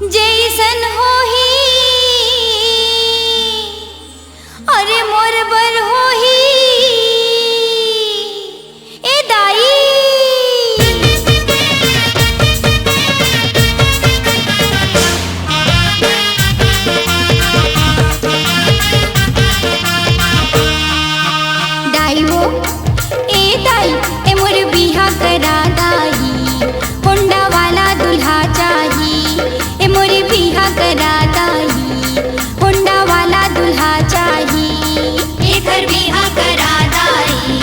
जैसन होही अरे मोर बर होही ए दाई। दाई हो ए दाई ए मोर बिहा करा दाई, होंडा वाला दुल्हा चाही ए मोर बिहा करा दाई, होंडा वाला दुल्हा चाही। एकर बिहा करा दाई,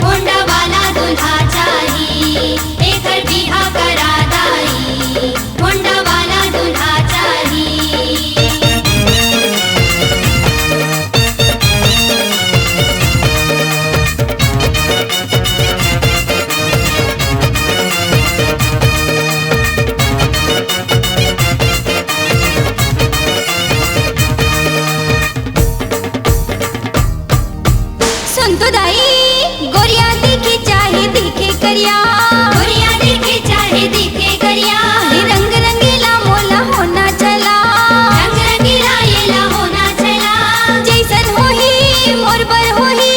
होंडा वाला दुल्हा चाही। एकर बिहा करा दाई, होंडा वाला दुल्हा चाही। सुन तो दाई गोरिया दिखे चाहे दिखे करिया, गोरिया दिखे चाहे दिखे करिया। रंग रंगीला मोला होना चला, रंग रंगीला येला होना चला। जैसन होही मोर बर होही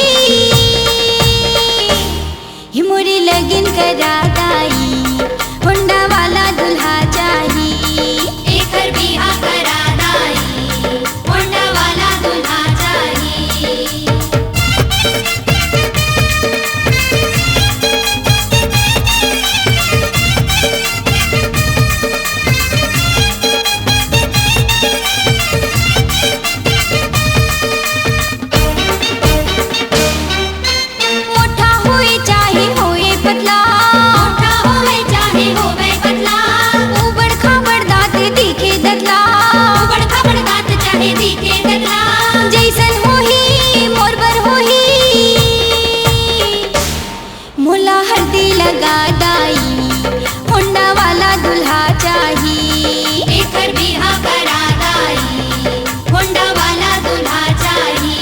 ही मोरी लगन करा दाई, होंडा वाला दुल्हा चाही। एकर बिहा करा दाई, होंडा वाला दुल्हा चाही। मोठा होए चाहे होए पतला, मोठा होवे चाहे होवे पतला। उबड़ खाबड़ दाँत दिखे दतला, उबड़ खाबड़ दाँत चाहे दिखे दतला। जैसन होही मोर बर होही मोला हल्दी लगा दाई, होंडा वाला दुल्हा चाही। एकर बिहा करा दाई, होंडा वाला दुल्हा चाही।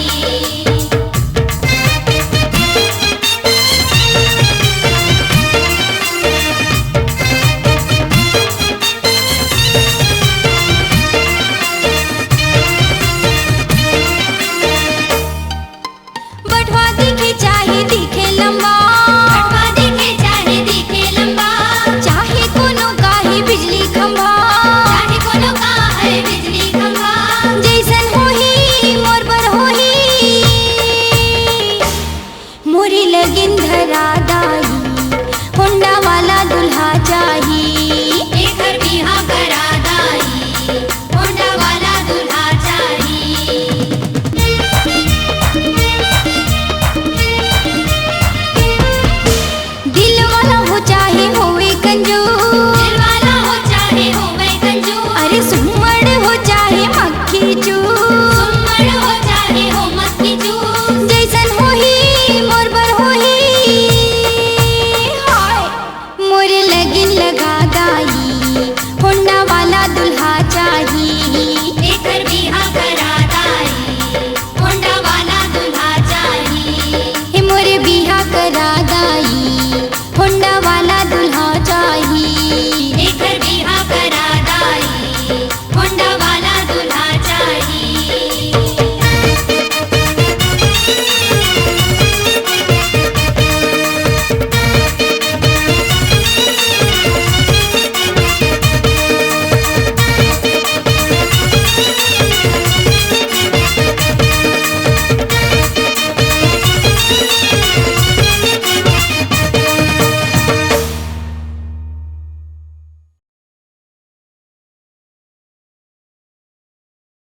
बटवा दिखे चाहे दिखे लंबा, बटवा दिखे चाहे दिखे लंबा। चाहे कोनो काहे बिजली खंभा, चाहे कोनो का है बिजली खंभा। जैसन होही मोर बर होही मोरी लगन धरा दाई, होंडा वाला दुल्हा चाही। एकर बिहा करा दाई, होंडा वाला दुल्हा चाही। दिल वाला हो चाहे होवे कंजूस, दिल वाला हो चाहे होवे कंजूस। अरे सुम्मड़ हो चाहे मक्खी चूस, सुम्मड़ हो चाहे हो मक्खी चूस। जैसन होही मोर बर होही हाय मोर लगन लगा दाई, होंडा वाला दुल्हा चाही।